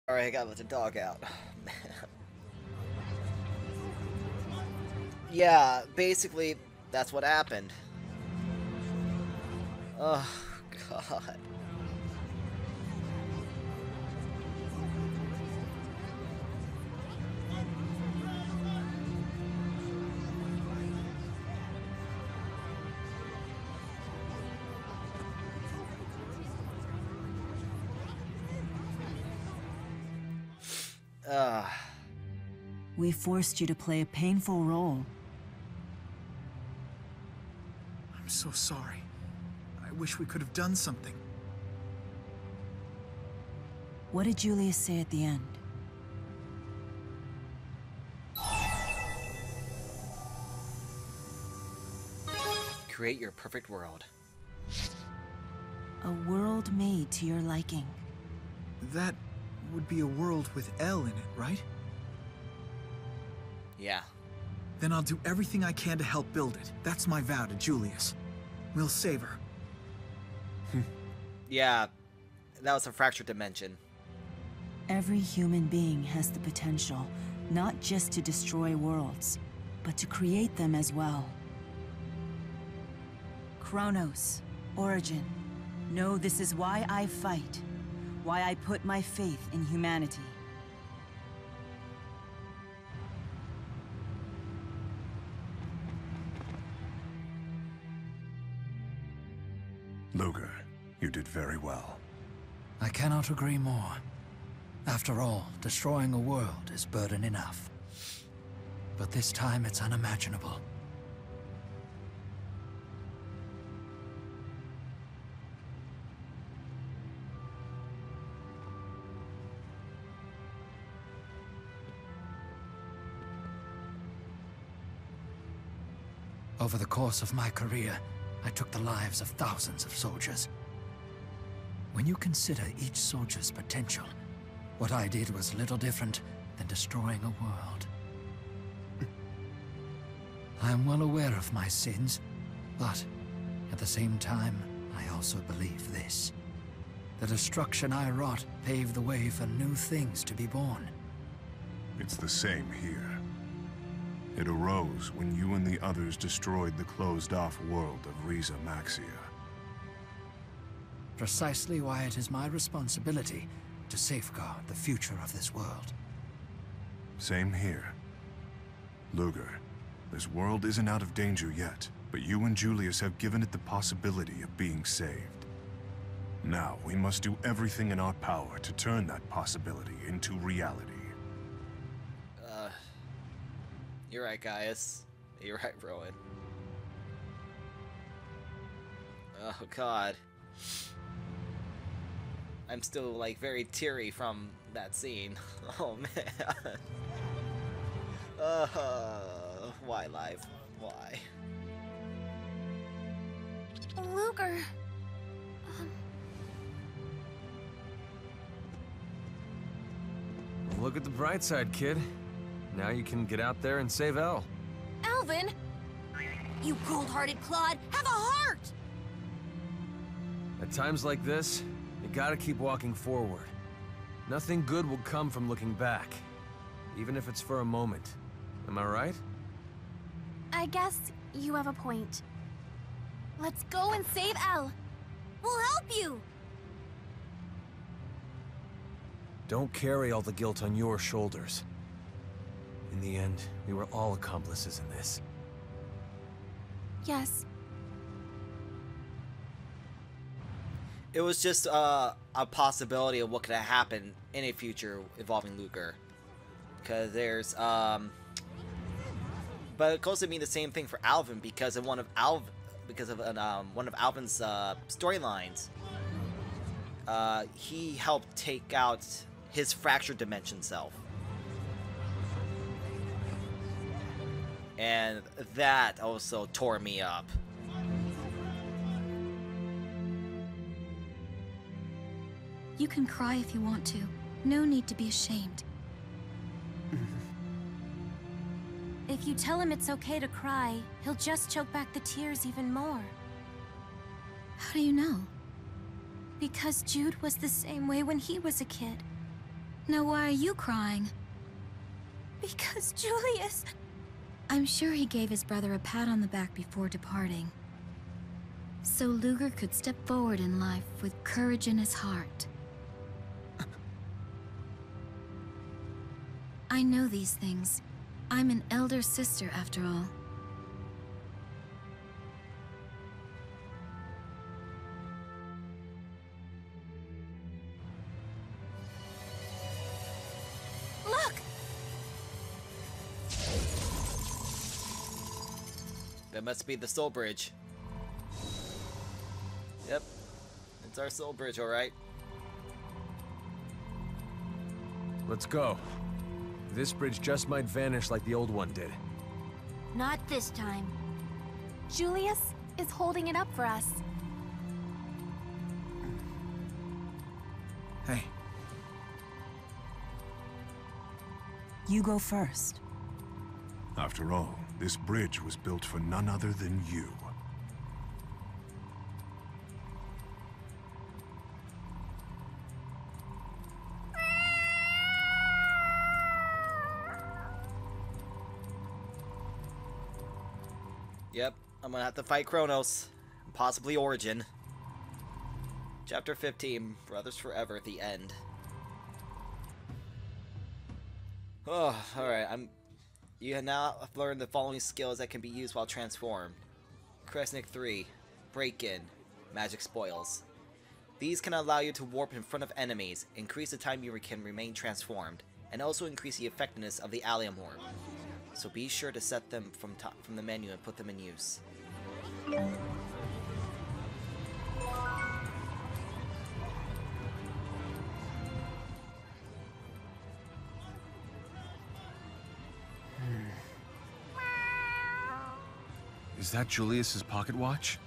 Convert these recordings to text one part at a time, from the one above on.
Alright, I gotta let the dog out. Yeah, basically, that's what happened. Oh, God. We forced you to play a painful role. I'm so sorry. I wish we could have done something. What did Julius say at the end? Create your perfect world. A world made to your liking. That would be a world with Elle in it, right? Yeah. Then I'll do everything I can to help build it. That's my vow to Julius. We'll save her. Yeah, that was a fractured dimension. Every human being has the potential, not just to destroy worlds, but to create them as well. Kronos, Origin, know this is why I fight, why I put my faith in humanity. Luger, you did very well. I cannot agree more. After all, destroying a world is burden enough. But this time it's unimaginable. Over the course of my career, I took the lives of thousands of soldiers. When you consider each soldier's potential, what I did was little different than destroying a world. I am well aware of my sins, but at the same time, I also believe this. The destruction I wrought paved the way for new things to be born. It's the same here. It arose when you and the others destroyed the closed-off world of Riza Maxia. Precisely why it is my responsibility to safeguard the future of this world. Same here. Luger, this world isn't out of danger yet, but you and Julius have given it the possibility of being saved. Now, we must do everything in our power to turn that possibility into reality. You're right, Gaius. You're right, Rowan. Oh, God. I'm still, like, very teary from that scene. Oh, man. Why life? Why? Luger. Look at the bright side, kid. Now you can get out there and save Elle. Alvin! You cold-hearted clod, have a heart! At times like this, you gotta keep walking forward. Nothing good will come from looking back, even if it's for a moment. Am I right? I guess you have a point. Let's go and save Elle. We'll help you! Don't carry all the guilt on your shoulders. In the end, we were all accomplices in this. Yes. It was just a possibility of what could have happened in a future involving Luger. Because there's, but it goes to mean the same thing for Alvin because of one of Alvin's storylines. He helped take out his fractured dimension self. And that also tore me up. You can cry if you want to. No need to be ashamed. If you tell him it's okay to cry, he'll just choke back the tears even more. How do you know? Because Jude was the same way when he was a kid. Now why are you crying? Because Julius... I'm sure he gave his brother a pat on the back before departing. So Luger could step forward in life with courage in his heart. I know these things. I'm an elder sister, after all. Look! That must be the Soul Bridge. Yep. It's our Soul Bridge, alright. Let's go. This bridge just might vanish like the old one did. Not this time. Julius is holding it up for us. Hey, You go first. After all, this bridge was built for none other than you. Yep, I'm gonna have to fight Kronos. And possibly Origin. Chapter 15, Brothers Forever at the end. Oh, alright, You now have learned the following skills that can be used while transformed. Kresnik 3, Break-In, Magic Spoils. These can allow you to warp in front of enemies, increase the time you can remain transformed, and also increase the effectiveness of the Allium Orb. So be sure to set them from the menu and put them in use. Is that Julius's pocket watch?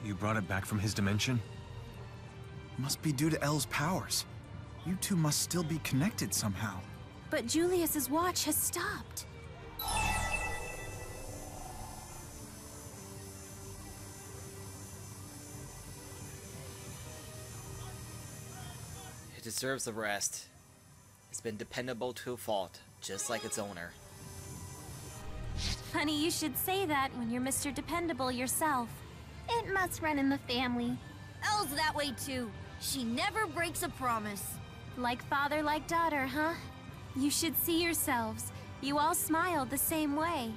You brought it back from his dimension? must be due to Elle's powers. You two must still be connected somehow. But Julius's watch has stopped. It deserves a rest. It's been dependable to a fault, just like its owner. Funny you should say that when you're Mr. Dependable yourself. It must run in the family. Elle's that way too. She never breaks a promise. Like father, like daughter, huh? You should see yourselves. You all smiled the same way.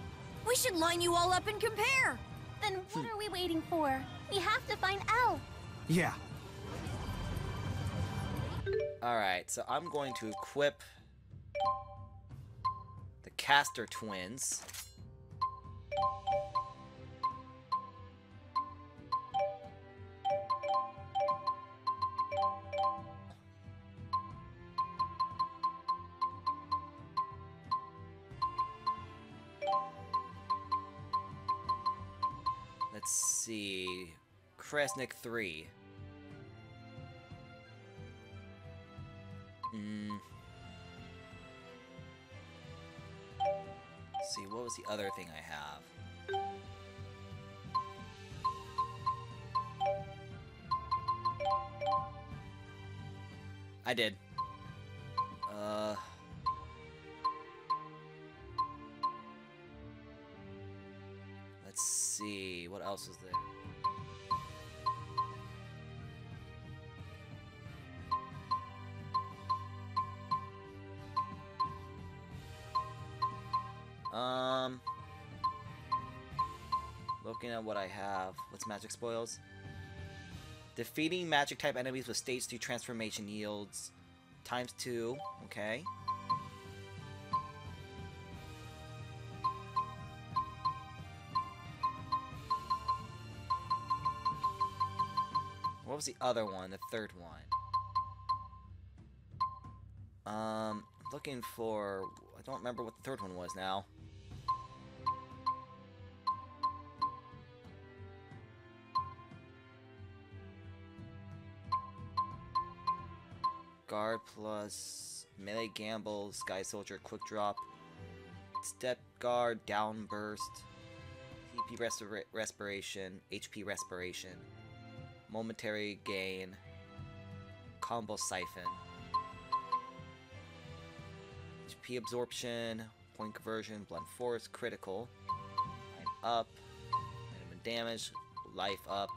We should line you all up and compare. Then what are we waiting for? We have to find Elle. Yeah. Alright, so I'm going to equip the Caster Twins. Let's see. Kresnik 3. Let's see, what was the other thing I have? I did. Let's see, what else was there? Looking at what I have. What's magic spoils? Defeating magic type enemies with stage 2 transformation yields ×2. Okay. What was the other one? The third one. Looking for... I don't remember what the third one was now. Guard plus melee gamble, Sky Soldier quick drop, step guard, down burst, TP respiration, HP respiration, momentary gain, combo siphon. MP absorption, point conversion, blunt force, critical, line up, minimum damage, life up.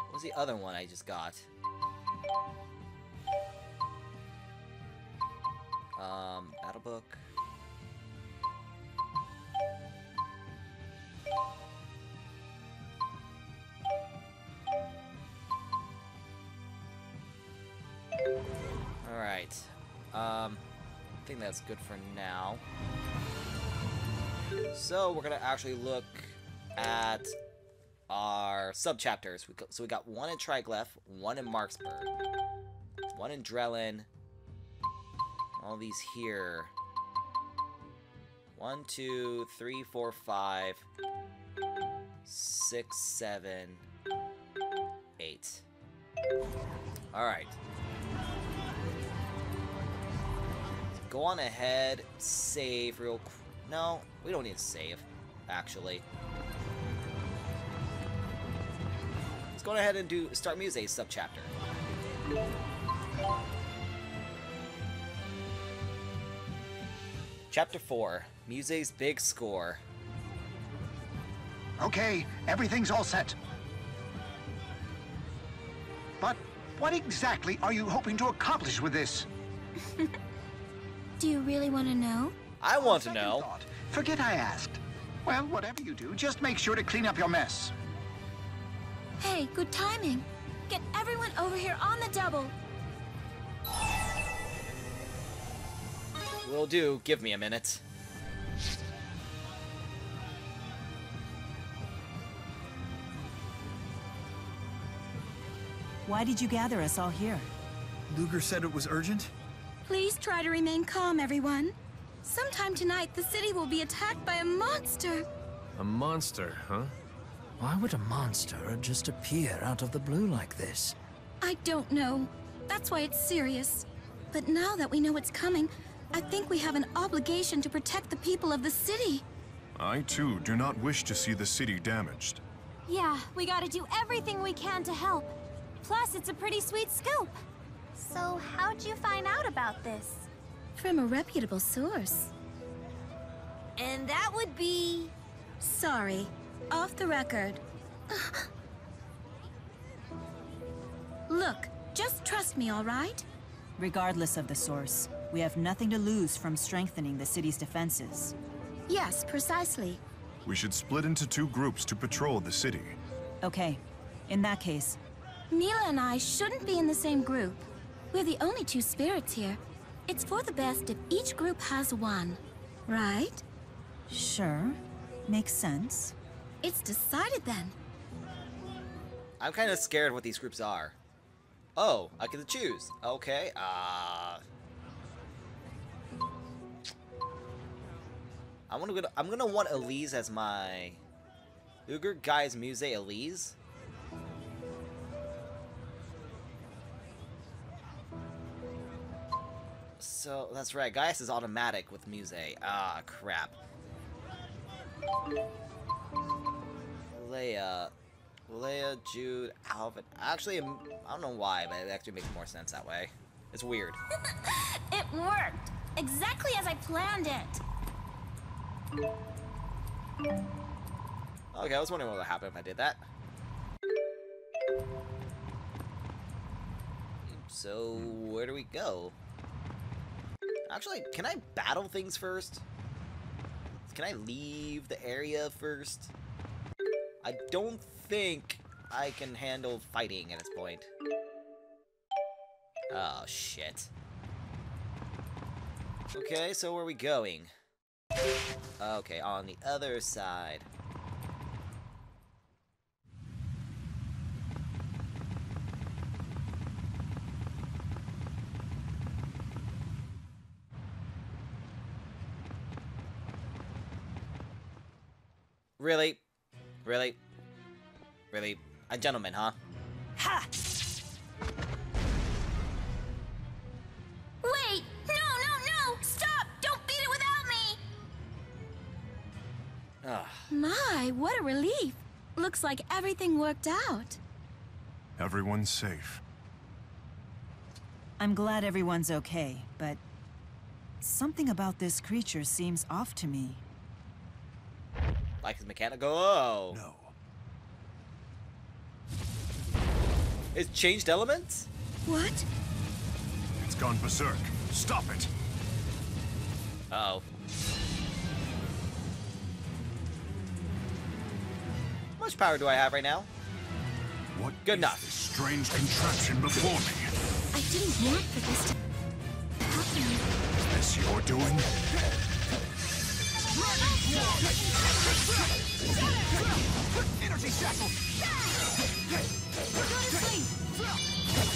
What was the other one I just got? Battle book. Alright. I think that's good for now. So we're gonna actually look at our sub-chapters. So we got one in Triglyph, one in Marksburg, one in Drellin, all these here. 1, 2, 3, 4, 5, 6, 7, 8. Alright. Go on ahead, save real quick. No, we don't need to save, actually. Let's go ahead and start Muse's sub-chapter. Chapter 4, Muse's Big Score. Okay, everything's all set. But what exactly are you hoping to accomplish with this? Do you really want to know? I want to know. Thought. Forget I asked. Well, whatever you do, just make sure to clean up your mess. Hey, good timing. Get everyone over here on the double. Will do. Give me a minute. Why did you gather us all here? Luger said it was urgent? Please try to remain calm, everyone. Sometime tonight, the city will be attacked by a monster. A monster, huh? Why would a monster just appear out of the blue like this? I don't know. That's why it's serious. But now that we know it's coming, I think we have an obligation to protect the people of the city. I, too, do not wish to see the city damaged. Yeah, we gotta do everything we can to help. Plus, it's a pretty sweet scoop. So, how'd you find out about this? From a reputable source. And that would be... Sorry. Off the record. Look, just trust me, all right? Regardless of the source, we have nothing to lose from strengthening the city's defenses. Yes, precisely. We should split into 2 groups to patrol the city. Okay, in that case, Mila and I shouldn't be in the same group. We're the only 2 spirits here. It's for the best if each group has one, right? sure. Makes sense. It's decided then. I'm kind of scared what these groups are. Oh, I get to choose. Okay, I'm gonna want Elise as my Luger Guy's Muse Elise. So that's right, Gaius is automatic with Muse. Ah, crap. Leia, Jude, Alvin. Actually, I don't know why, but it actually makes more sense that way. It's weird. It worked! Exactly as I planned it! Okay, I was wondering what would happen if I did that. So, where do we go? Actually, can I battle things first? Can I leave the area first? I don't think I can handle fighting at this point. Oh, shit. Okay, so where are we going? Okay, on the other side. Really? Really? Really? A gentleman, huh? Ha! Wait! My, what a relief. Looks like everything worked out. Everyone's safe. I'm glad everyone's okay, but something about this creature seems off to me. Like his mechanical. Oh. No. It's changed elements? What? It's gone berserk. Stop it! Uh-oh. How much power do I have right now? What Good is enough. this strange contraption before me? I didn't want for this to happen. Is this your doing? Energy shackle! Go to sleep!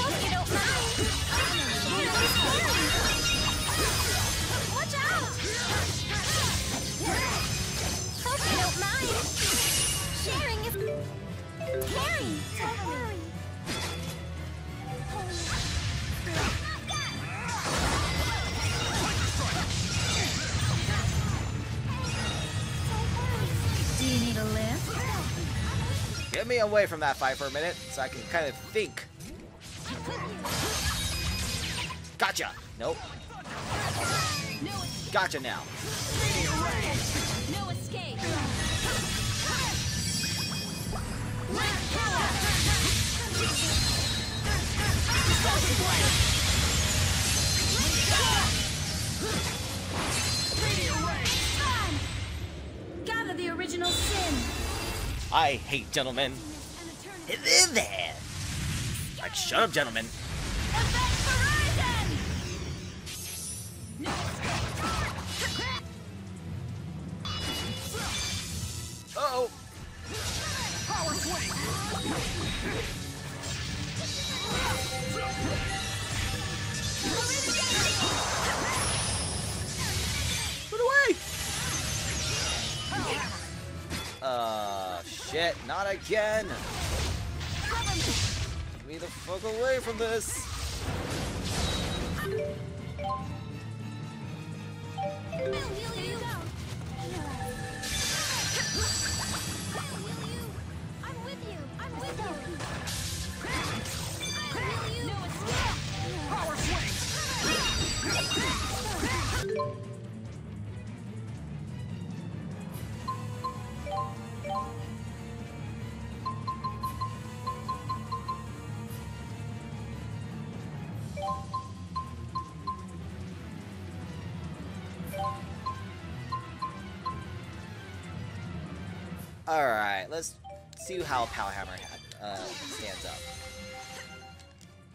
Hope you don't mind! Watch out! Hope you don't mind! Sharing is caring! Don't worry! Do you need a lift? Get me away from that fight for a minute so I can kind of think. Gotcha! Nope. Gotcha now. No escape! Gather the original sin. I hate gentlemen. Hello there. Like, shut up, gentlemen. Uh-oh. Power swing! Put away! Shit, not again! Get me the fuck away from this! Power swing! Alright, let's see how Power Hammer stands up.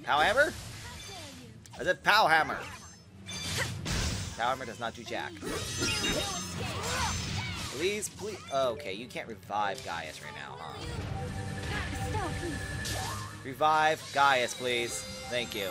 Power Hammer? I said Power Hammer! Power Hammer does not do jack. Please, please. Oh, okay, you can't revive Gaius right now, huh? Revive Gaius, please. Thank you.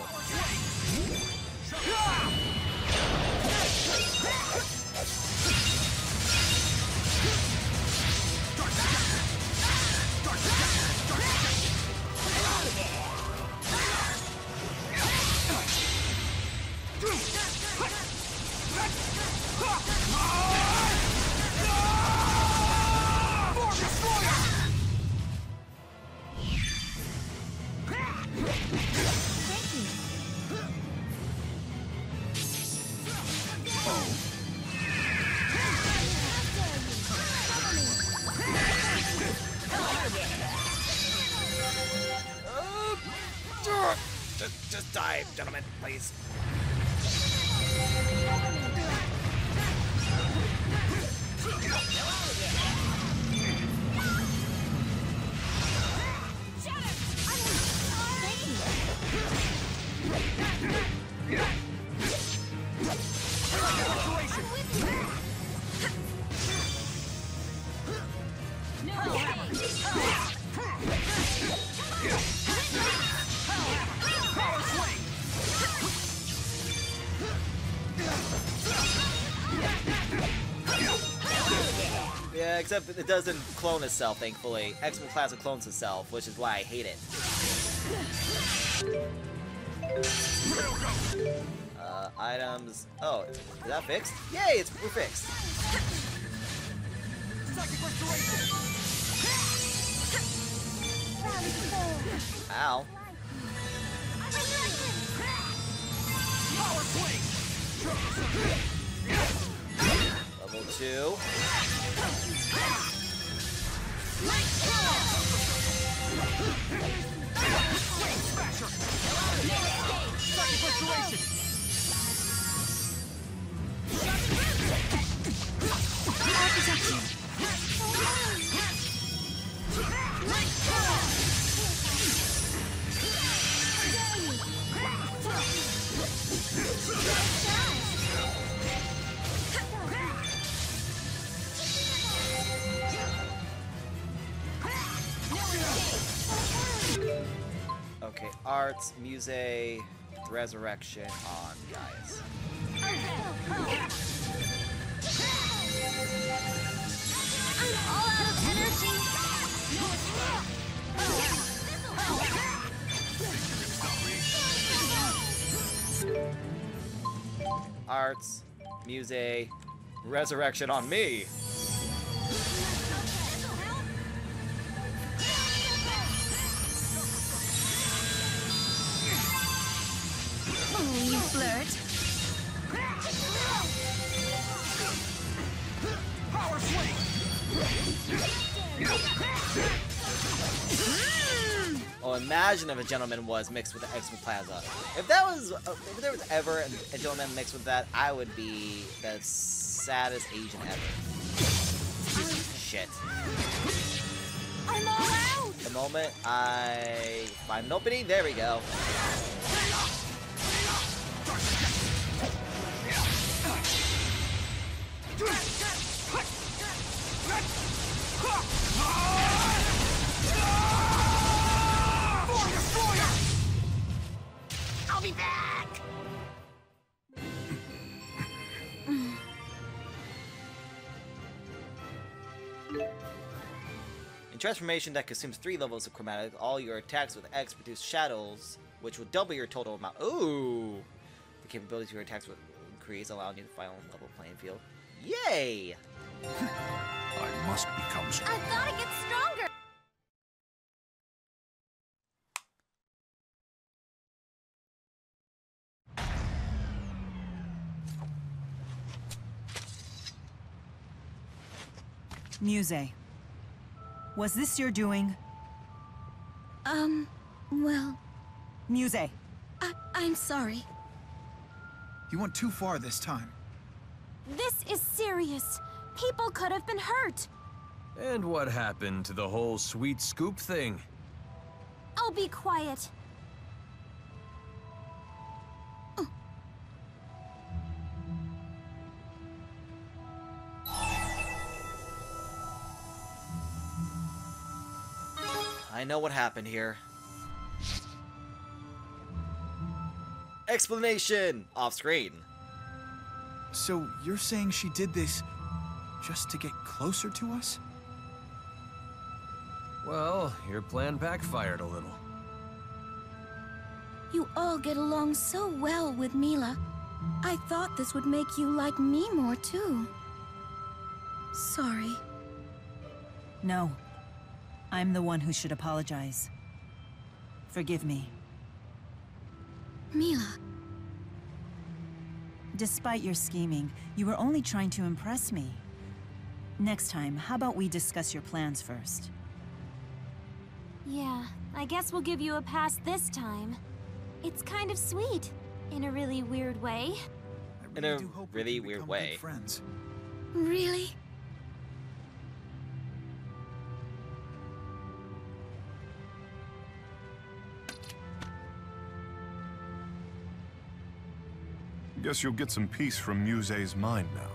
Just die, gentlemen, please. Yeah, except it doesn't clone itself, thankfully. X-Men Plasma clones itself, which is why I hate it. Items. Oh, is that fixed? Yay, we're fixed. Ow. Level 2. Okay, arts, music, resurrection on guys. I'm all out of energy. Arts, music, resurrection on me. Oh, you flirt. Power swing. Oh, imagine if a gentleman was mixed with the Exoplaza. If that was, if there was ever a gentleman mixed with that, I would be the saddest Asian ever. Shit. I'm all out. The moment I find an opening, there we go. I'll be back. In transformation that consumes 3 levels of chromatic, all your attacks with X produce shadows, which will double your total amount. Ooh! The capability of your attacks will increase, allowing you to fight on a level playing field. Yay! I must become strong. I've got to get stronger. Muse, was this your doing? Well, Muse, I'm sorry. You went too far this time. This is serious. People could have been hurt. And what happened to the whole sweet scoop thing? I'll be quiet. I know what happened here. Explanation! Off screen. So you're saying she did this just to get closer to us? Well, your plan backfired a little. You all get along so well with Mila. I thought this would make you like me more too. Sorry. no. I'm the one who should apologize. Forgive me. Mila. Despite your scheming, you were only trying to impress me. Next time, how about we discuss your plans first? Yeah, I guess we'll give you a pass this time. It's kind of sweet, in a really weird way. I In a do hope we really can weird become way. good friends. Really? Guess you'll get some peace from Muse's mind now.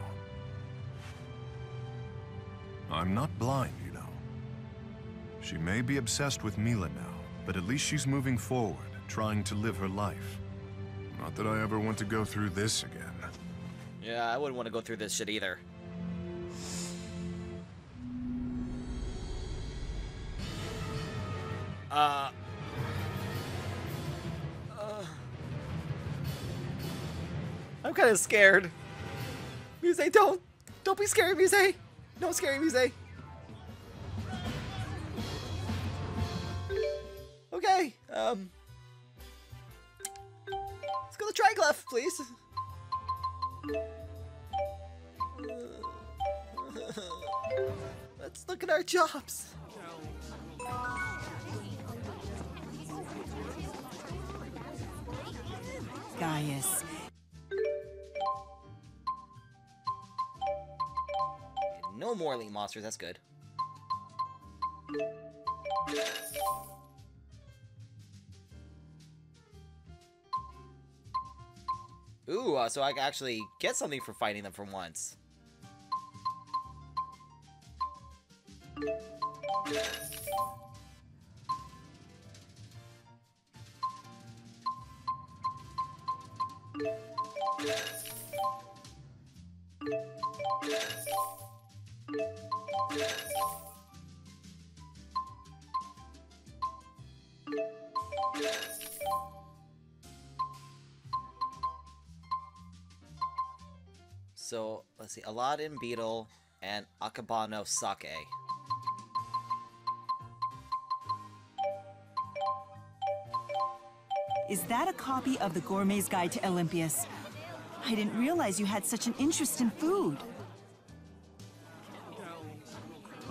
I'm not blind, you know. She may be obsessed with Mila now, but at least she's moving forward, trying to live her life. Not that I ever want to go through this again. Yeah, I wouldn't want to go through this shit either. I'm kind of scared. Muse, don't be scared, Muse. Don't scare me, Muse. Let's go to Triglyph, please. Let's look at our jobs. Gaius. No more elite monsters, that's good. Ooh, so I can actually get something for fighting them for once. So, let's see, Aladdin Beetle and Akabano Sake. Is that a copy of the Gourmet's Guide to Olympias? I didn't realize you had such an interest in food.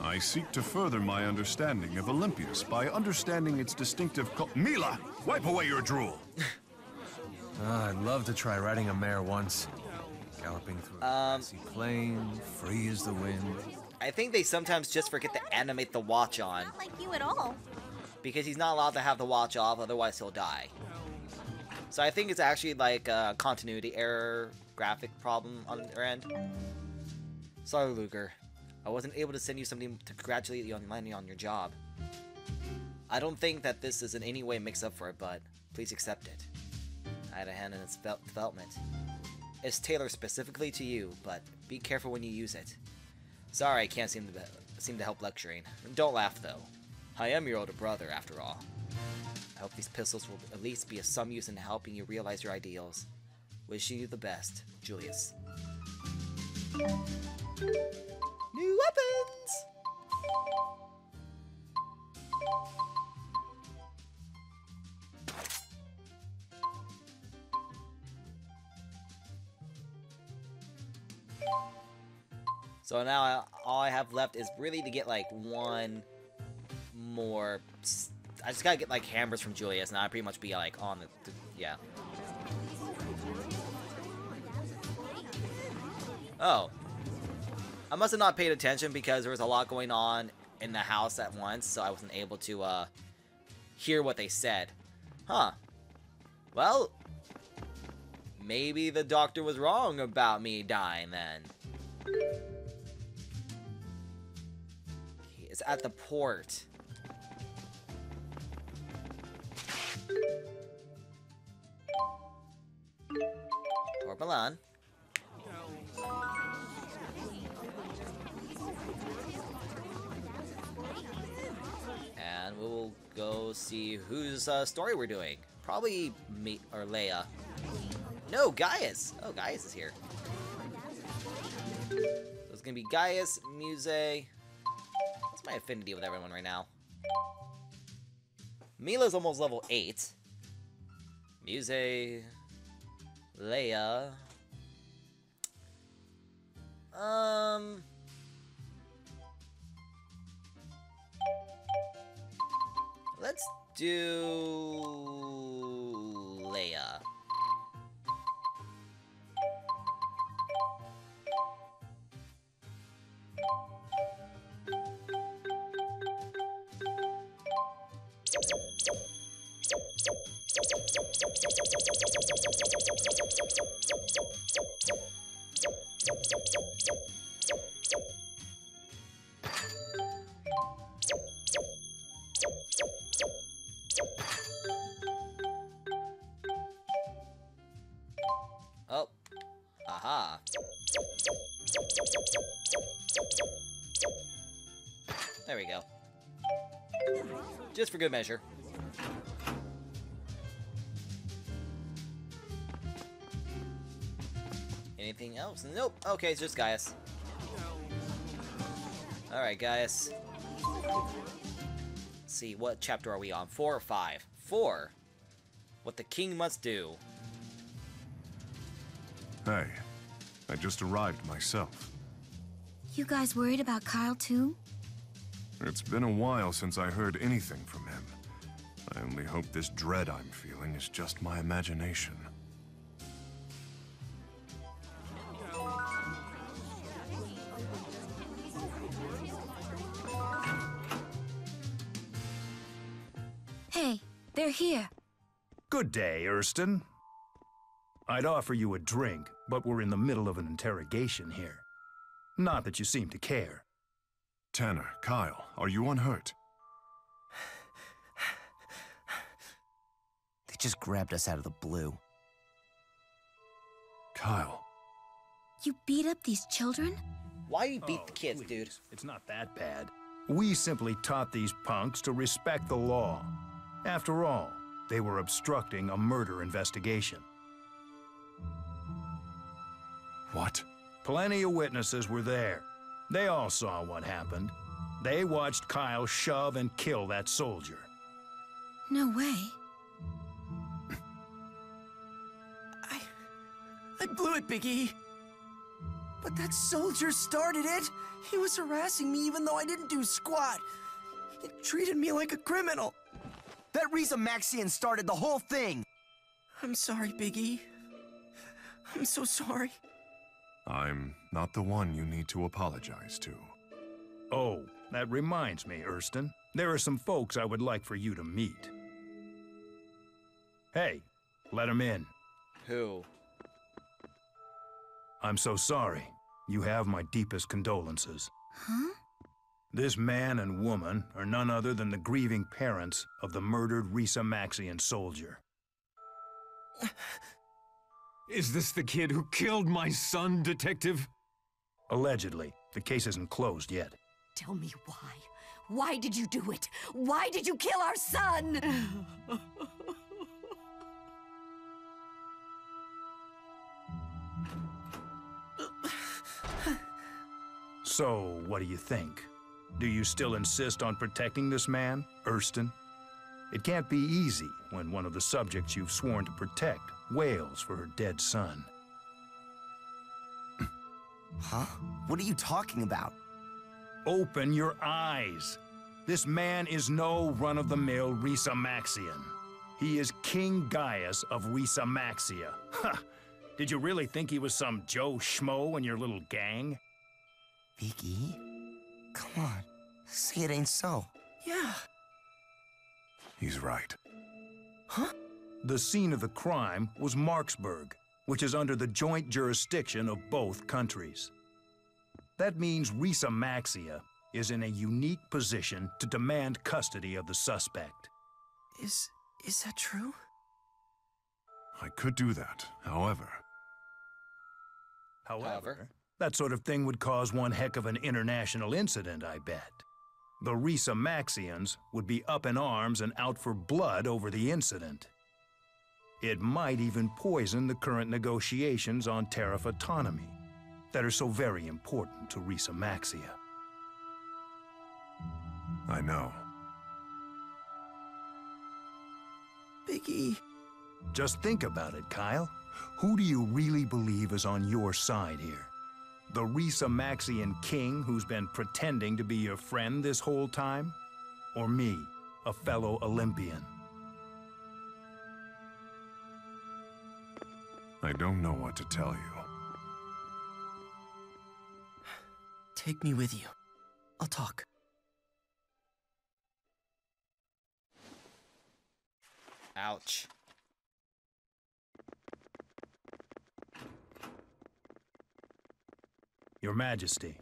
I seek to further my understanding of Olympias by understanding its distinctive Mila, wipe away your drool! I'd love to try riding a mare once. Galloping through a grassy plain, free as the wind. I think they sometimes just forget to animate the watch on. Not like you at all. Because he's not allowed to have the watch off, otherwise he'll die. So I think it's actually like a continuity error graphic problem on their end. Sorry, Luger. I wasn't able to send you something to congratulate you on landing on your job. I don't think that this is in any way mixed up for it, but please accept it. I had a hand in its development. It's tailored specifically to you, but be careful when you use it. Sorry I can't seem to help lecturing. Don't laugh though. I am your older brother after all. I hope these pistols will at least be of some use in helping you realize your ideals. Wishing you the best, Julius. New weapons! So now all I have left is really to get like one more. I just gotta get like hammers from Julius, and I'll pretty much be like on the yeah. Oh. I must have not paid attention because there was a lot going on in the house at once, so I wasn't able to hear what they said. Huh. Well, maybe the doctor was wrong about me dying then. It's at the port. Port Milan. And we'll go see whose story we're doing. Probably me or Leia. No, Gaius! Oh, Gaius is here. So it's gonna be Gaius, Muse. What's my affinity with everyone right now? Mila's almost level 8. Muse. Leia. Let's do Leia. Oh. Aha. There we go. Just for good measure. Anything else? Nope. Okay, it's just Gaius. Alright, Gaius. Let's see, what chapter are we on? 4 or 5? 4. What the king must do. Hey, I just arrived myself. You guys worried about Kyle too? It's been a while since I heard anything from him. I only hope this dread I'm feeling is just my imagination. Hey, they're here. Good day, Erston. I'd offer you a drink, but we're in the middle of an interrogation here. Not that you seem to care. Tanner, Kyle, are you unhurt? They just grabbed us out of the blue. Kyle. You beat up these children? Why you beat the kids, please. dude? It's not that bad. We simply taught these punks to respect the law. After all, they were obstructing a murder investigation. What? Plenty of witnesses were there. They all saw what happened. They watched Kyle shove and kill that soldier. No way. I blew it, Big E. But that soldier started it. He was harassing me even though I didn't do squat. He treated me like a criminal. That Risa Maxian started the whole thing! I'm sorry, Big E. I'm so sorry. I'm not the one you need to apologize to. Oh, that reminds me, Erston. There are some folks I would like for you to meet. Hey, let them in. Who? I'm so sorry. You have my deepest condolences. Huh? This man and woman are none other than the grieving parents of the murdered Risa Maxian soldier. Is this the kid who killed my son, Detective? Allegedly. The case isn't closed yet. Tell me why. Why did you do it? Why did you kill our son? So, what do you think? Do you still insist on protecting this man, Erston? It can't be easy when one of the subjects you've sworn to protect wails for her dead son. Huh? What are you talking about? Open your eyes. This man is no run-of-the-mill Risa Maxian. He is King Gaius of Risa Maxia. Ha! Did you really think he was some Joe Schmo in your little gang? Big E? Come on. Say it ain't so. Yeah. He's right. Huh? The scene of the crime was Marksburg, which is under the joint jurisdiction of both countries. That means Risa Maxia is in a unique position to demand custody of the suspect. Is that true? I could do that, however. However, that sort of thing would cause one heck of an international incident, I bet. The Risa Maxians would be up in arms and out for blood over the incident. It might even poison the current negotiations on tariff autonomy that are so very important to Risa Maxia. I know. Big E. Just think about it, Kyle. Who do you really believe is on your side here? The Risa Maxian king who's been pretending to be your friend this whole time? Or me, a fellow Olympian? I don't know what to tell you. Take me with you. I'll talk. Ouch. Your Majesty,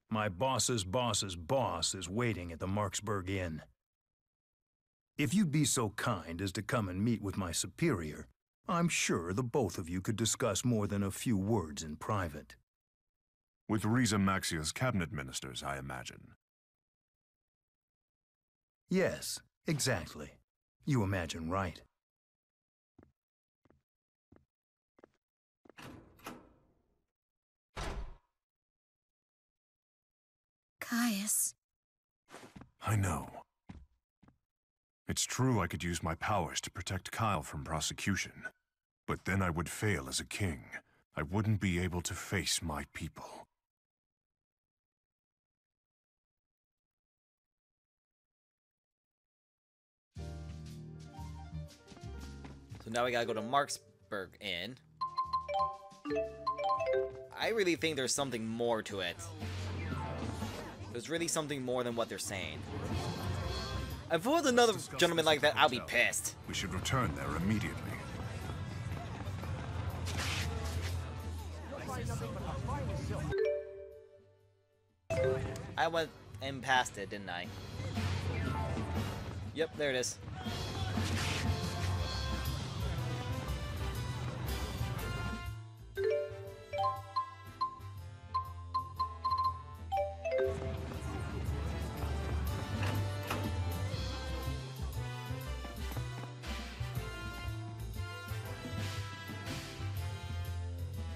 my boss's boss's boss is waiting at the Marksburg Inn. If you'd be so kind as to come and meet with my superior, I'm sure the both of you could discuss more than a few words in private. With Risa Maxia's cabinet ministers, I imagine. Yes, exactly. You imagine right. Gaius. I know. It's true I could use my powers to protect Kyle from prosecution, but then I would fail as a king. I wouldn't be able to face my people. So now we gotta go to Marksburg Inn. I really think there's something more to it. There's really something more than what they're saying. If it was another gentleman like that, I'll be pissed. We should return there immediately. I went and past it, didn't I? Yep, there it is.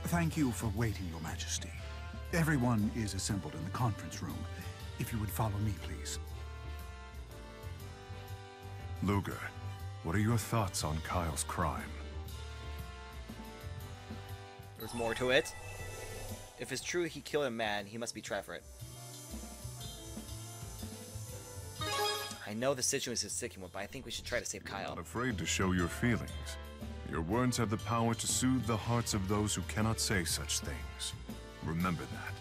Thank you for waiting, Your Majesty. Everyone is assembled in the conference room. If you would follow me, please. Luger, what are your thoughts on Kyle's crime? There's more to it. If it's true he killed a man, he must be tried for it. I know the situation is a sticky one, but I think we should try to save Kyle. I'm afraid to show your feelings. Your words have the power to soothe the hearts of those who cannot say such things. Remember that.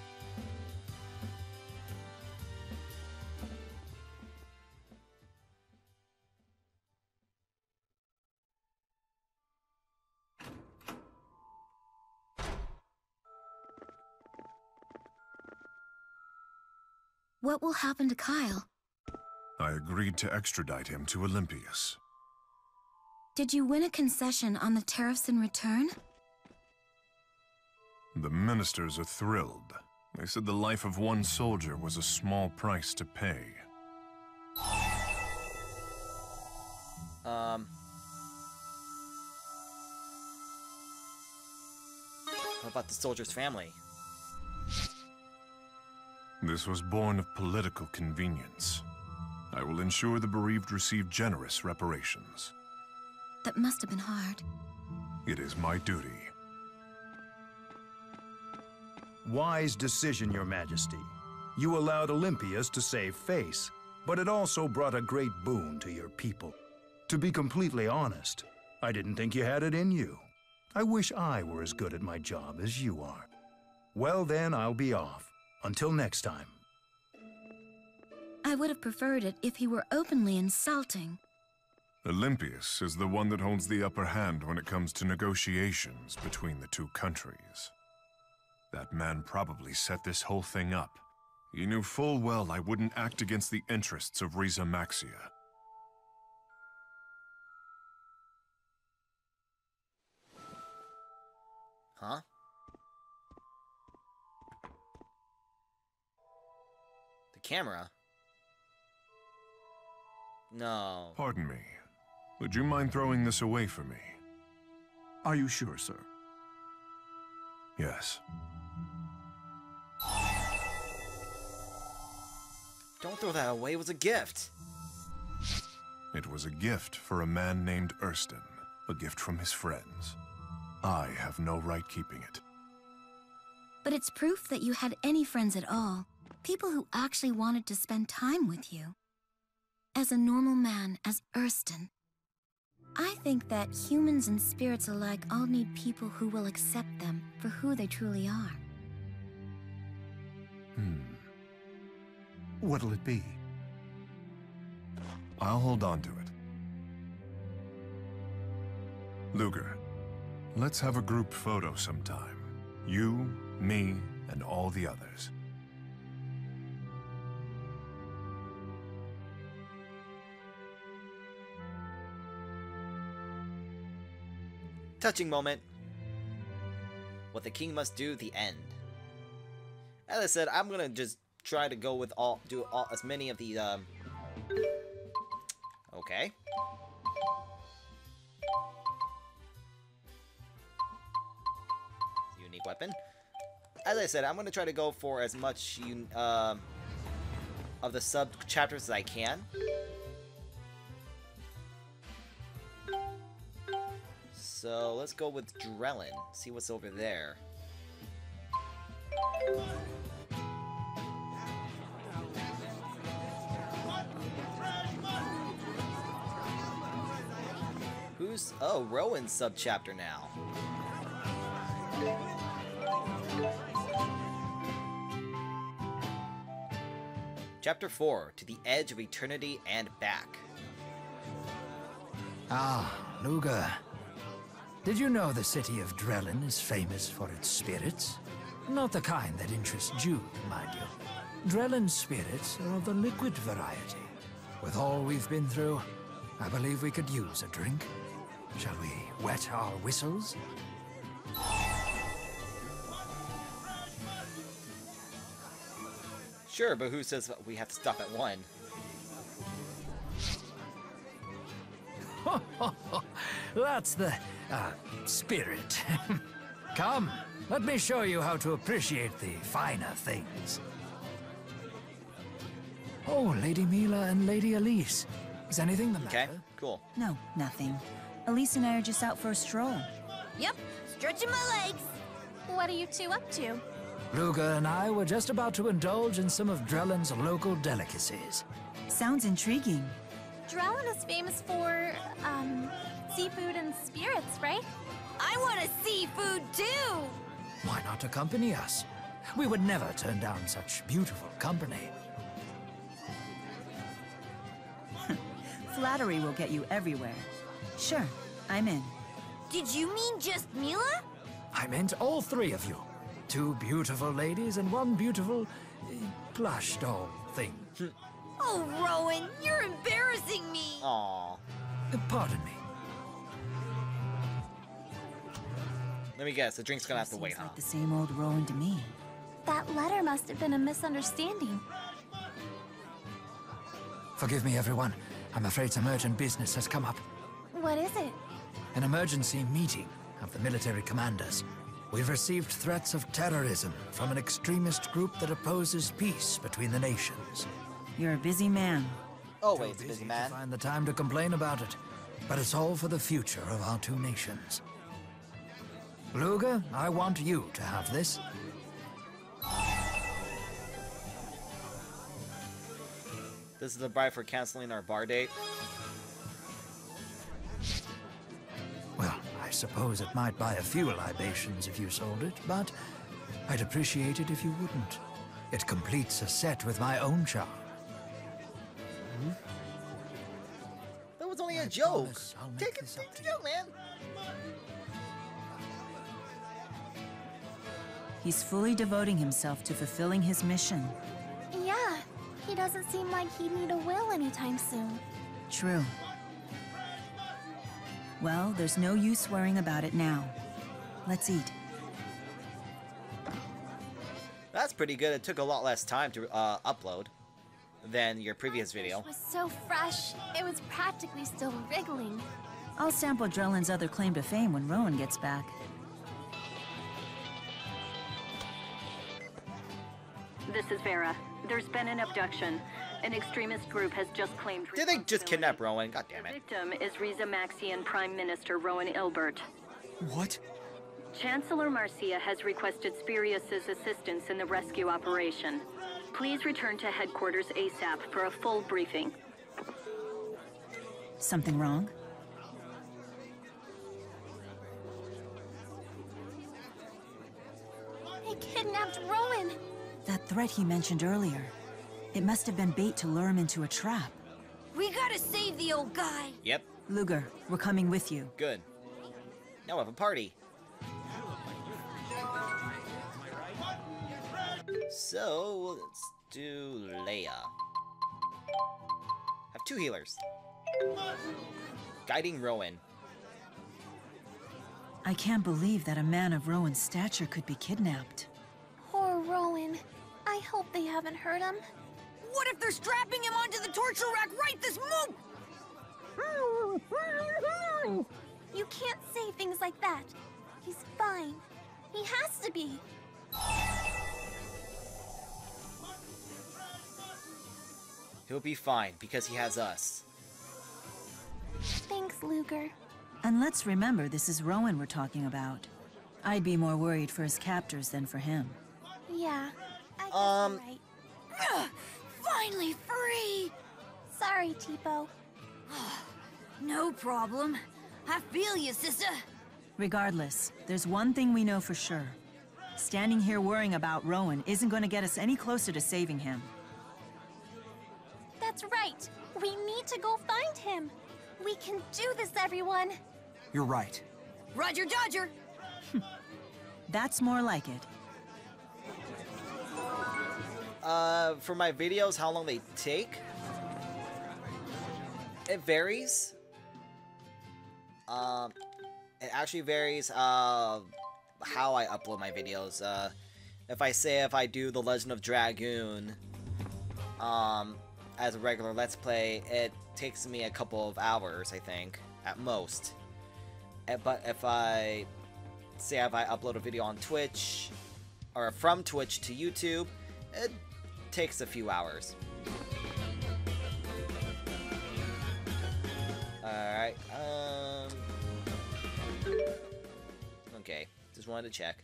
What will happen to Kyle? I agreed to extradite him to Olympias. Did you win a concession on the tariffs in return? The ministers are thrilled. They said the life of one soldier was a small price to pay. What about the soldier's family? This was born of political convenience. I will ensure the bereaved receive generous reparations. That must have been hard. It is my duty. Wise decision, Your Majesty. You allowed Olympias to save face, but it also brought a great boon to your people. To be completely honest, I didn't think you had it in you. I wish I were as good at my job as you are. Well then, I'll be off. Until next time. I would have preferred it if he were openly insulting. Olympias is the one that holds the upper hand when it comes to negotiations between the two countries. That man probably set this whole thing up. He knew full well I wouldn't act against the interests of Riza Maxia. Huh? The camera? No. Pardon me. Would you mind throwing this away for me? Are you sure, sir? Yes. Don't throw that away, it was a gift. It was a gift for a man named Erston. A gift from his friends. I have no right keeping it. But it's proof that you had any friends at all. People who actually wanted to spend time with you. As a normal man, as Erston. I think that humans and spirits alike all need people who will accept them for who they truly are. What'll it be? I'll hold on to it. Luger, let's have a group photo sometime. You, me, and all the others. Touching moment. What the king must do, the end. As I said, I'm gonna just try to go with as many of the, okay. Unique weapon. As I said, I'm gonna try to go for as much, of the sub-chapters as I can. So let's go with Drellin. See what's over there. Who's... Oh, Rowan's sub-chapter now. Chapter 4, To the Edge of Eternity and Back. Ah, Luger. Did you know the city of Drellin is famous for its spirits? Not the kind that interest Jude, mind you. Drellin's spirits are of the liquid variety. With all we've been through, I believe we could use a drink. Shall we wet our whistles? Sure, but who says we have to stop at one? That's the, spirit. Come, let me show you how to appreciate the finer things. Oh, Lady Mila and Lady Elise. Is anything the matter? Okay, cool. No, nothing. Elise and I are just out for a stroll. Yep, stretching my legs. What are you two up to? Luger and I were just about to indulge in some of Drellin's local delicacies. Sounds intriguing. Drellin is famous for, seafood and spirits, right? I want a seafood too! Why not accompany us? We would never turn down such beautiful company. Flattery will get you everywhere. Sure, I'm in. Did you mean just Mila? I meant all three of you. Two beautiful ladies and one beautiful plush doll thing. Oh, Rowan, you're embarrassing me! Aww. Pardon me. Let me guess, the drink's gonna have to wait, huh? Like the same old Rowan to me. That letter must have been a misunderstanding. Forgive me, everyone. I'm afraid some urgent business has come up. What is it? An emergency meeting of the military commanders. We've received threats of terrorism from an extremist group that opposes peace between the nations. You're a busy man. Always busy man. To find the time to complain about it, but it's all for the future of our two nations. Luger, I want you to have this. This is the bribe for canceling our bar date. Well, I suppose it might buy a few libations if you sold it, but I'd appreciate it if you wouldn't. It completes a set with my own charm. That was only a joke. Take it a joke, man. He's fully devoting himself to fulfilling his mission. Yeah, he doesn't seem like he'd need a will anytime soon. True. Well, there's no use worrying about it now. Let's eat. That's pretty good. It took a lot less time to upload than your previous video. It was so fresh, it was practically still wriggling. I'll sample Drellin's other claim to fame when Rowan gets back. This is Vera. There's been an abduction. An extremist group has just claimed... Did they just kidnap Rowan? God damn it. The victim is Riza Maxian Prime Minister Rowan Ilbert. What? Chancellor Marcia has requested Spirius's assistance in the rescue operation. Please return to headquarters ASAP for a full briefing. Something wrong? They kidnapped Rowan! That threat he mentioned earlier. It must have been bait to lure him into a trap. We gotta save the old guy! Yep. Luger, we're coming with you. Good. Now we have a party. So, let's do Leia. Have two healers. Guiding Rowan. I can't believe that a man of Rowan's stature could be kidnapped. Poor Rowan. I hope they haven't hurt him. What if they're strapping him onto the torture rack right this moment? You can't say things like that. He's fine. He has to be. He'll be fine because he has us. Thanks, Luger. And let's remember, this is Rowan we're talking about. I'd be more worried for his captors than for him. Yeah, I guess you're right. Finally free! Sorry, Tipo. No problem. I feel you, sister. Regardless, there's one thing we know for sure. Standing here worrying about Rowan isn't going to get us any closer to saving him. That's right. We need to go find him. We can do this, everyone. You're right. Roger Dodger! That's more like it. For my videos, how long they take? It varies. It actually varies, how I upload my videos. If I do The Legend of Dragoon, as a regular Let's Play, it takes me a couple of hours, I think, at most. But if I upload a video on Twitch, or from Twitch to YouTube, it takes a few hours. Alright, okay, just wanted to check.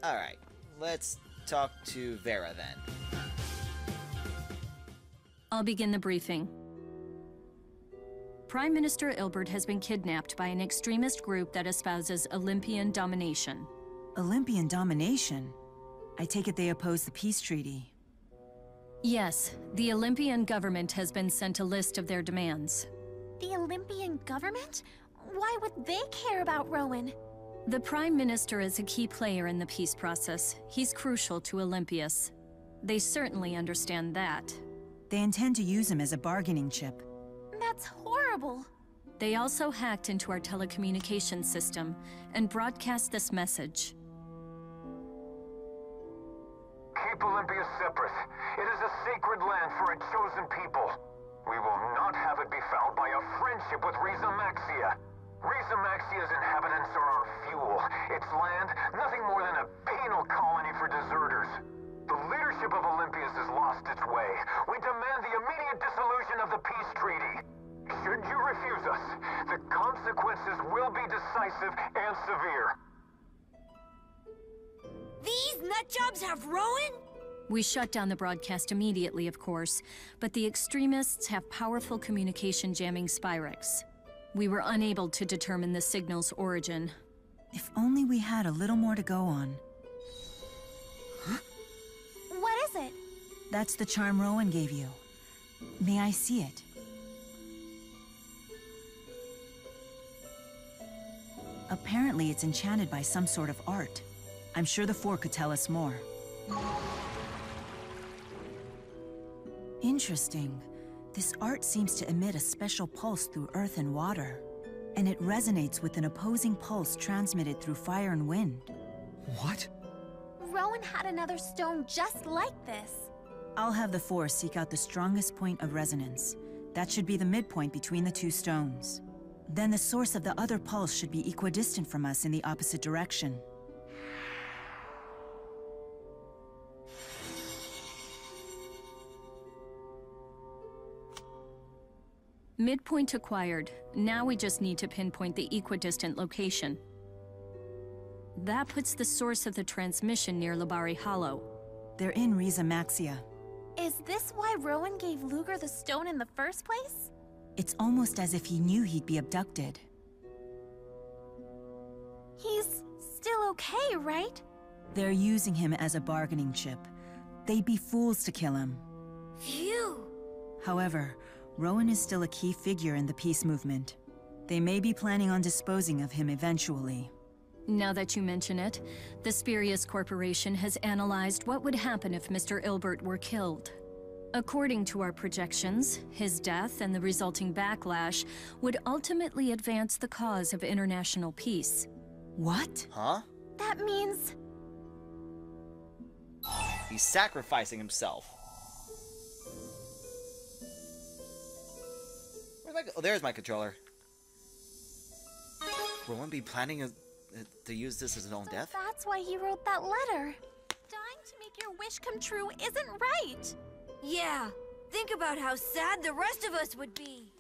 Alright, let's talk to Vera then. I'll begin the briefing. Prime Minister Ilbert has been kidnapped by an extremist group that espouses Olympian domination. Olympian domination? I take it they oppose the peace treaty. Yes, the Olympian government has been sent a list of their demands. The Olympian government? Why would they care about Rowan? The Prime Minister is a key player in the peace process. He's crucial to Olympius. They certainly understand that. They intend to use him as a bargaining chip. That's horrible. They also hacked into our telecommunications system and broadcast this message. Keep Olympia separate. It is a sacred land for a chosen people. We will not have it be fouled by a friendship with Riza Maxia. Riza Maxia's inhabitants are our fuel. Its land, nothing more than a penal colony for deserters. The leadership of Olympias has lost its way. We demand the immediate dissolution of the peace treaty. Should you refuse us, the consequences will be decisive and severe. These nutjobs have Rowan? We shut down the broadcast immediately, of course, but the extremists have powerful communication jamming Spyrex. We were unable to determine the signal's origin. If only we had a little more to go on. What is it? That's the charm Rowan gave you. May I see it? Apparently it's enchanted by some sort of art. I'm sure the Four could tell us more. Interesting. This art seems to emit a special pulse through earth and water. And it resonates with an opposing pulse transmitted through fire and wind. What? Rowan had another stone just like this. I'll have the Four seek out the strongest point of resonance. That should be the midpoint between the two stones. Then the source of the other pulse should be equidistant from us in the opposite direction. Midpoint acquired. Now we just need to pinpoint the equidistant location. That puts the source of the transmission near Labari Hollow. They're in Riza Maxia. Is this why Rowan gave Luger the stone in the first place? It's almost as if he knew he'd be abducted. He's still okay, right? They're using him as a bargaining chip. They'd be fools to kill him. Phew! However, Rowan is still a key figure in the peace movement. They may be planning on disposing of him eventually. Now that you mention it, the Spirius Corporation has analyzed what would happen if Mr. Ilbert were killed. According to our projections, his death and the resulting backlash would ultimately advance the cause of international peace. What? Huh? That means... He's sacrificing himself. Where's my... Oh, there's my controller. Rowan be planning to use this as his own death? That's why he wrote that letter. Dying to make your wish come true isn't right. Yeah, think about how sad the rest of us would be.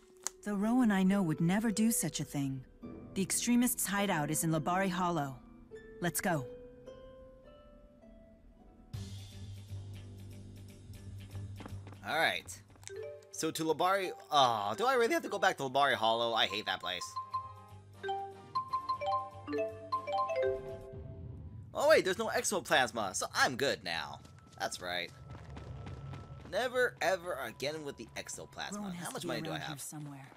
The Rowan I know would never do such a thing. The extremists' hideout is in Labari Hollow. Let's go. Alright. So to Labari... Oh, do I really have to go back to Labari Hollow? I hate that place. Oh wait, there's no exoplasma, so I'm good now. That's right. Never ever again with the exoplasma. How much money do I have? Somewhere.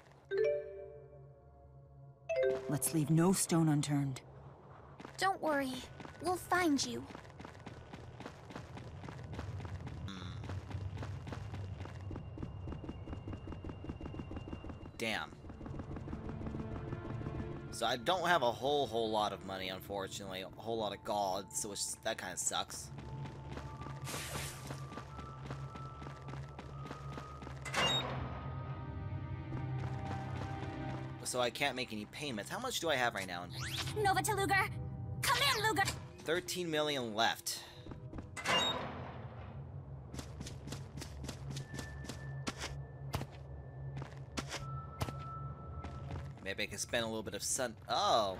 Let's leave no stone unturned. Don't worry, we'll find you. Damn. So I don't have a whole lot of money, unfortunately. A whole lot of gold, so that kind of sucks. So I can't make any payments. How much do I have right now? Nova to Luger! Come in, Luger! 13 million left. Maybe I can spend a little bit of sun. Oh.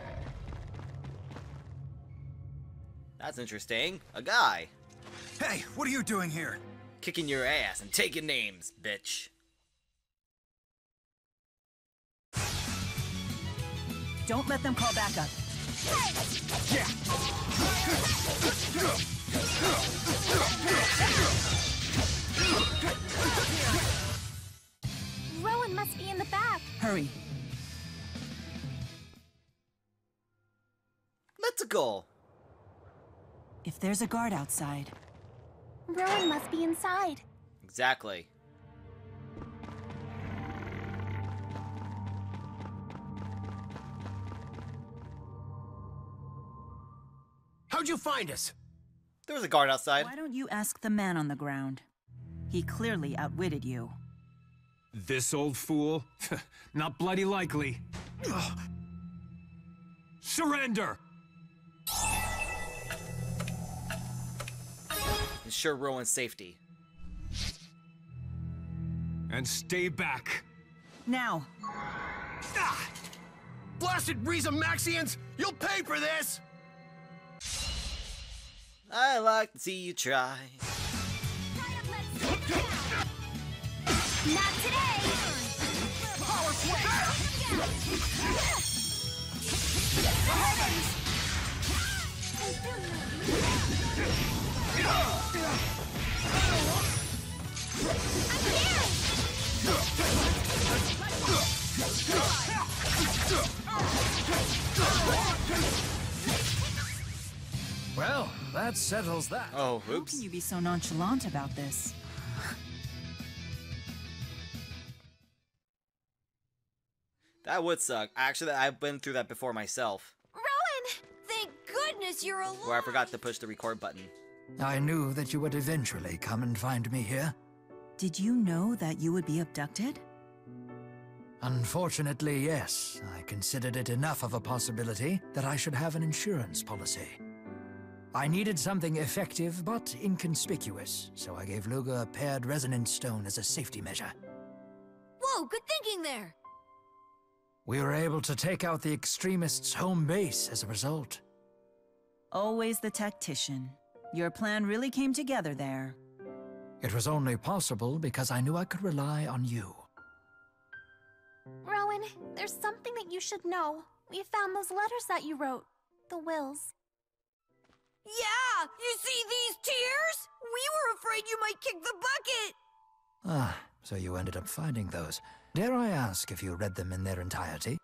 That's interesting. A guy. Hey, what are you doing here? Kicking your ass and taking names, bitch. Don't let them call back up. Yeah. Rowan must be in the back. Hurry. Let's go. If there's a guard outside. Rowan must be inside. Exactly. How'd you find us? There was a guard outside. Why don't you ask the man on the ground? He clearly outwitted you. This old fool? Not bloody likely. Surrender! Ensure Rowan's safety. And stay back. Now. Ah! Blasted Riza Maxians! You'll pay for this! I like to see you try. Not today! Power Well, that settles that. Oh, How can you be so nonchalant about this? That would suck. Actually, I've been through that before myself. Rowan! Thank goodness you're alive! Where I forgot to push the record button. I knew that you would eventually come and find me here. Did you know that you would be abducted? Unfortunately, yes. I considered it enough of a possibility that I should have an insurance policy. I needed something effective but inconspicuous, so I gave Luger a paired resonance stone as a safety measure. Whoa, good thinking there! We were able to take out the extremists' home base as a result. Always the tactician. Your plan really came together there. It was only possible because I knew I could rely on you. Rowan, there's something that you should know. We found those letters that you wrote. The wills. Yeah! You see these tears? We were afraid you might kick the bucket! Ah, so you ended up finding those. Dare I ask if you read them in their entirety?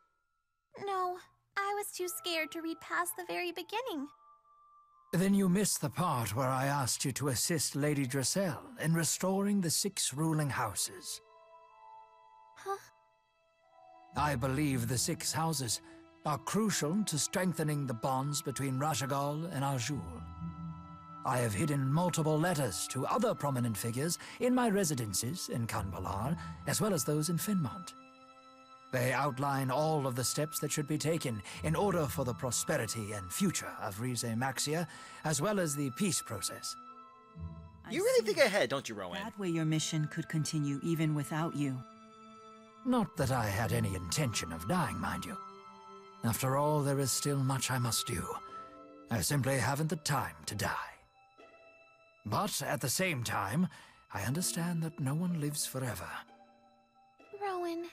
No, I was too scared to read past the very beginning. Then you missed the part where I asked you to assist Lady Dressel in restoring the 6 ruling houses. Huh? I believe the 6 houses are crucial to strengthening the bonds between Rashagal and Azul. I have hidden multiple letters to other prominent figures in my residences in Kanbalar, as well as those in Finmont. They outline all of the steps that should be taken in order for the prosperity and future of Rize Maxia, as well as the peace process. You really think ahead, don't you, Rowan? That way your mission could continue even without you. Not that I had any intention of dying, mind you. After all, there is still much I must do. I simply haven't the time to die. But at the same time, I understand that no one lives forever. Rowan.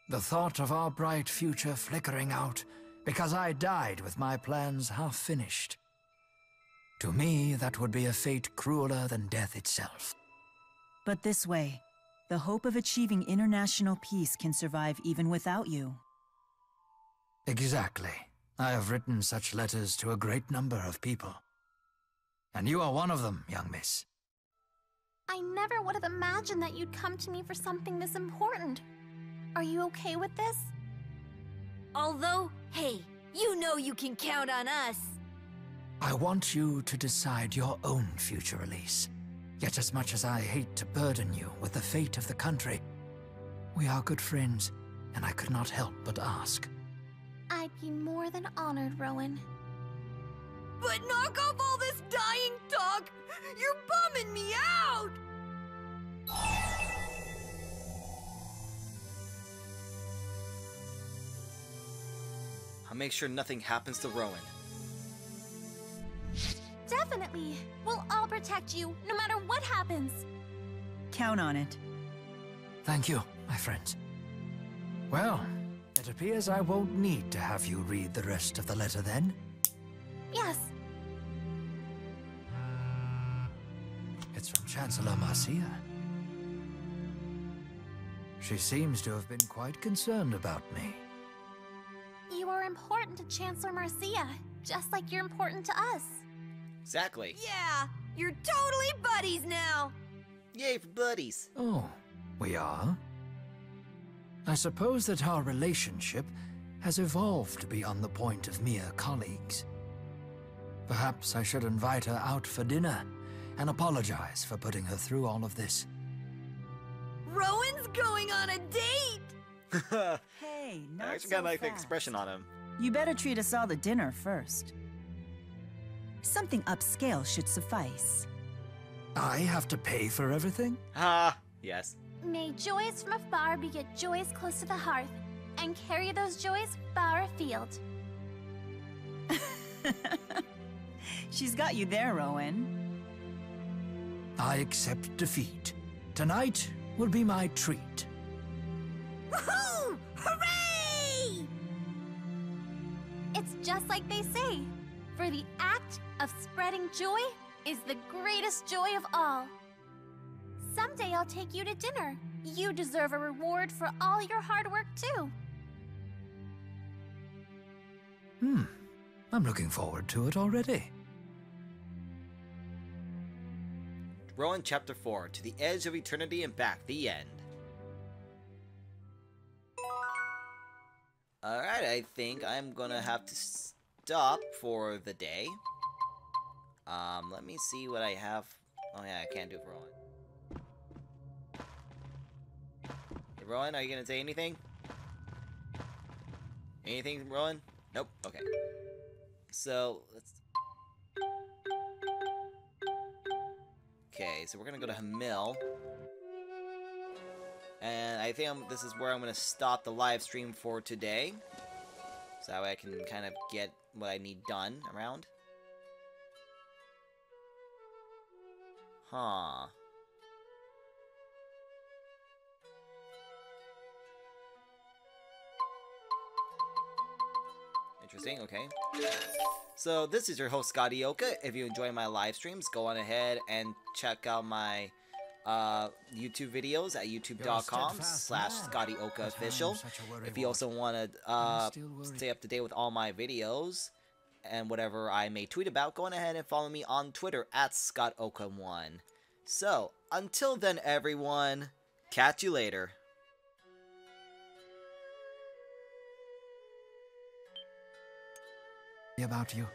The thought of our bright future flickering out because I died with my plans half finished. To me, that would be a fate crueler than death itself. But this way, the hope of achieving international peace can survive even without you. Exactly. I have written such letters to a great number of people. And you are one of them, young miss. I never would have imagined that you'd come to me for something this important. Are you okay with this? Although, hey, you know you can count on us. I want you to decide your own future, Elise. Yet as much as I hate to burden you with the fate of the country, we are good friends, and I could not help but ask. I'd be more than honored, Rowan. But knock off all this dying talk! You're bumming me out! I'll make sure nothing happens to Rowan. Definitely. We'll all protect you, no matter what happens. Count on it. Thank you, my friends. Well, it appears I won't need to have you read the rest of the letter then. Yes. It's from Chancellor Marcia. She seems to have been quite concerned about me. You are important to Chancellor Marcia, just like you're important to us. Exactly. Yeah, you're totally buddies now. Yay for buddies. Oh, we are? I suppose that our relationship has evolved beyond the point of mere colleagues. Perhaps I should invite her out for dinner and apologize for putting her through all of this. Rowan's going on a date! Hey, not I actually so got like the fast. expression on him. You better treat us all to dinner first. Something upscale should suffice. I have to pay for everything? Ah, yes. May joys from afar beget joys close to the hearth, and carry those joys far afield. She's got you there, Rowan. I accept defeat. Tonight will be my treat. Woohoo! Hooray! It's just like they say, for the act of spreading joy is the greatest joy of all. Someday I'll take you to dinner. You deserve a reward for all your hard work, too. I'm looking forward to it already. Rowan Chapter 4, To the Edge of Eternity and Back, the end. Alright, I think I'm gonna have to stop for the day. Let me see what I have. Oh yeah, I can't do it for Rowan. Hey, Rowan, are you gonna say anything? Anything, Rowan? Nope, okay. So, let's... Okay, so we're gonna go to Hamil. And I think this is where I'm gonna stop the live stream for today. So that way I can kind of get what I need done around. Huh. Interesting, okay. So this is your host, Scotty Oka. If you enjoy my live streams, go on ahead and check out my YouTube videos at youtube.com/ScottyOkaOfficial. If you also want to stay up to date with all my videos and whatever I may tweet about, go on ahead and follow me on Twitter at ScottOka1. So, until then everyone, catch you later. About you.